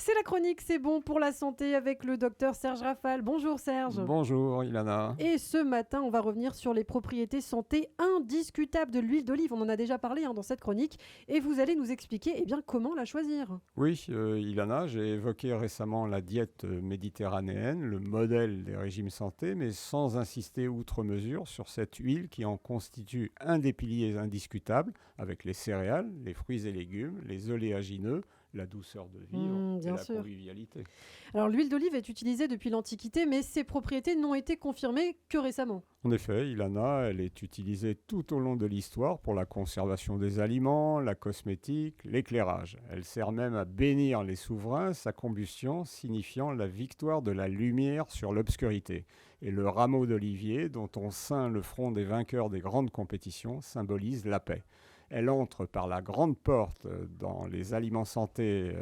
C'est la chronique, c'est bon pour la santé avec le docteur Serge Rafal. Bonjour Serge. Bonjour Ilana. Et ce matin, on va revenir sur les propriétés santé indiscutables de l'huile d'olive. On en a déjà parlé dans cette chronique et vous allez nous expliquer comment la choisir. Oui, Ilana, j'ai évoqué récemment la diète méditerranéenne, le modèle des régimes santé, mais sans insister outre mesure sur cette huile qui en constitue un des piliers indiscutables avec les céréales, les fruits et légumes, les oléagineux, la douceur de vivre et la convivialité. Alors l'huile d'olive est utilisée depuis l'Antiquité, mais ses propriétés n'ont été confirmées que récemment. En effet, Ilana, elle est utilisée tout au long de l'histoire pour la conservation des aliments, la cosmétique, l'éclairage. Elle sert même à bénir les souverains, sa combustion signifiant la victoire de la lumière sur l'obscurité. Et le rameau d'olivier, dont on ceint le front des vainqueurs des grandes compétitions, symbolise la paix. Elle entre par la grande porte dans les aliments santé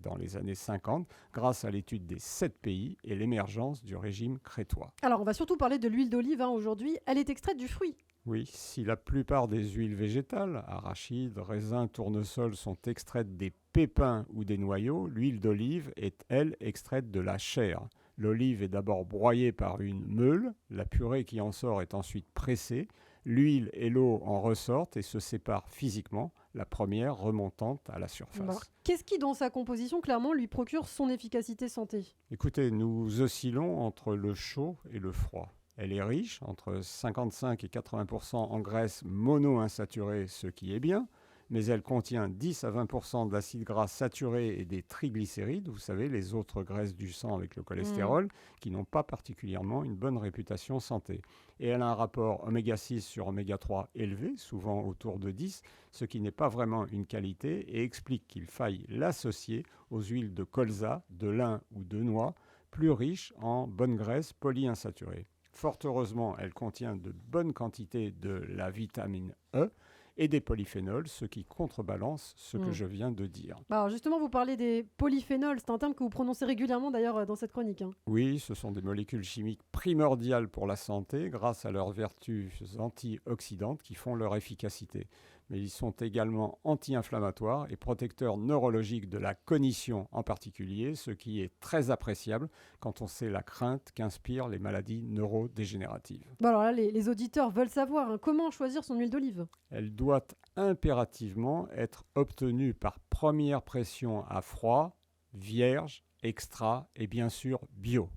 dans les années 50 grâce à l'étude des 7 pays et l'émergence du régime crétois. Alors on va surtout parler de l'huile d'olive aujourd'hui. Elle est extraite du fruit. Oui, si la plupart des huiles végétales, arachides, raisins, tournesol, sont extraites des pépins ou des noyaux, l'huile d'olive est, elle, extraite de la chair. L'olive est d'abord broyée par une meule, la purée qui en sort est ensuite pressée, l'huile et l'eau en ressortent et se séparent physiquement, la première remontant à la surface. Alors, qu'est-ce qui, dans sa composition, clairement, lui procure son efficacité santé ? Écoutez, nous oscillons entre le chaud et le froid. Elle est riche, entre 55 et 80% en graisses monoinsaturées, ce qui est bien, mais elle contient 10 à 20% d'acides gras saturés et des triglycérides, vous savez, les autres graisses du sang avec le cholestérol, qui n'ont pas particulièrement une bonne réputation santé. Et elle a un rapport oméga 6 sur oméga 3 élevé, souvent autour de 10, ce qui n'est pas vraiment une qualité et explique qu'il faille l'associer aux huiles de colza, de lin ou de noix, plus riches en bonnes graisses polyinsaturées. Fort heureusement, elle contient de bonnes quantités de la vitamine E et des polyphénols, ce qui contrebalance ce que je viens de dire. Alors justement, vous parlez des polyphénols, c'est un terme que vous prononcez régulièrement d'ailleurs dans cette chronique. Oui, ce sont des molécules chimiques primordiales pour la santé grâce à leurs vertus antioxydantes qui font leur efficacité. Mais ils sont également anti-inflammatoires et protecteurs neurologiques de la cognition en particulier, ce qui est très appréciable quand on sait la crainte qu'inspirent les maladies neurodégénératives. Bon alors là, les auditeurs veulent savoir comment choisir son huile d'olive. Elle doit impérativement être obtenue par première pression à froid, vierge, extra et bien sûr bio.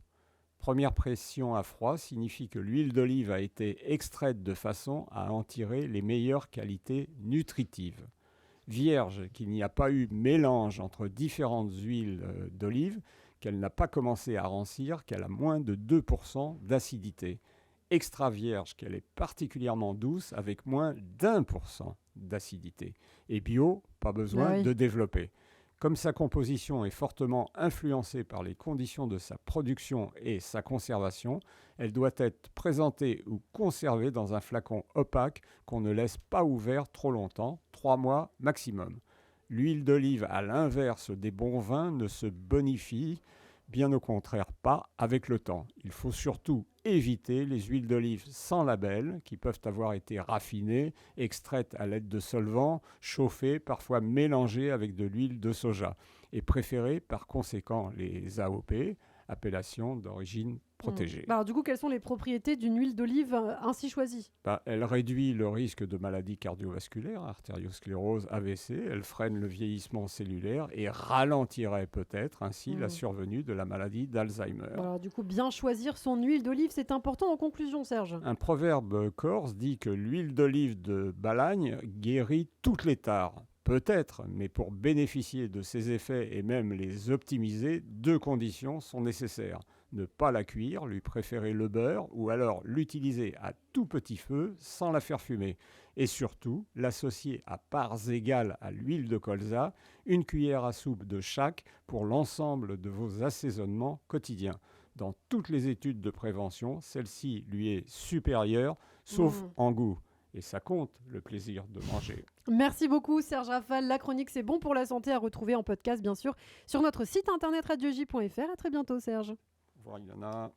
Première pression à froid signifie que l'huile d'olive a été extraite de façon à en tirer les meilleures qualités nutritives. Vierge, qu'il n'y a pas eu mélange entre différentes huiles d'olive, qu'elle n'a pas commencé à rancir, qu'elle a moins de 2% d'acidité. Extra vierge, qu'elle est particulièrement douce avec moins d'1% d'acidité. Et bio, pas besoin de développer. Comme sa composition est fortement influencée par les conditions de sa production et sa conservation, elle doit être présentée ou conservée dans un flacon opaque qu'on ne laisse pas ouvert trop longtemps, 3 mois maximum. L'huile d'olive, à l'inverse des bons vins, ne se bonifie, bien au contraire pas, avec le temps. Il faut surtout éviter les huiles d'olive sans label qui peuvent avoir été raffinées, extraites à l'aide de solvants, chauffées, parfois mélangées avec de l'huile de soja et préférer par conséquent les AOP, appellations d'origine protégée. Alors du coup, quelles sont les propriétés d'une huile d'olive ainsi choisie ? Elle réduit le risque de maladies cardiovasculaires, artériosclérose, AVC, elle freine le vieillissement cellulaire et ralentirait peut-être ainsi la survenue de la maladie d'Alzheimer. Alors du coup, bien choisir son huile d'olive, c'est important en conclusion, Serge. Un proverbe corse dit que l'huile d'olive de Balagne guérit toutes les tares. Peut-être, mais pour bénéficier de ses effets et même les optimiser, 2 conditions sont nécessaires. Ne pas la cuire, lui préférer le beurre, ou alors l'utiliser à tout petit feu sans la faire fumer. Et surtout, l'associer à parts égales à l'huile de colza, 1 cuillère à soupe de chaque pour l'ensemble de vos assaisonnements quotidiens. Dans toutes les études de prévention, celle-ci lui est supérieure, sauf en goût. Et ça compte, le plaisir de manger. Merci beaucoup Serge Rafal. La chronique C'est bon pour la santé à retrouver en podcast bien sûr sur notre site internet radioj.fr. À très bientôt Serge. Au revoir Ilana.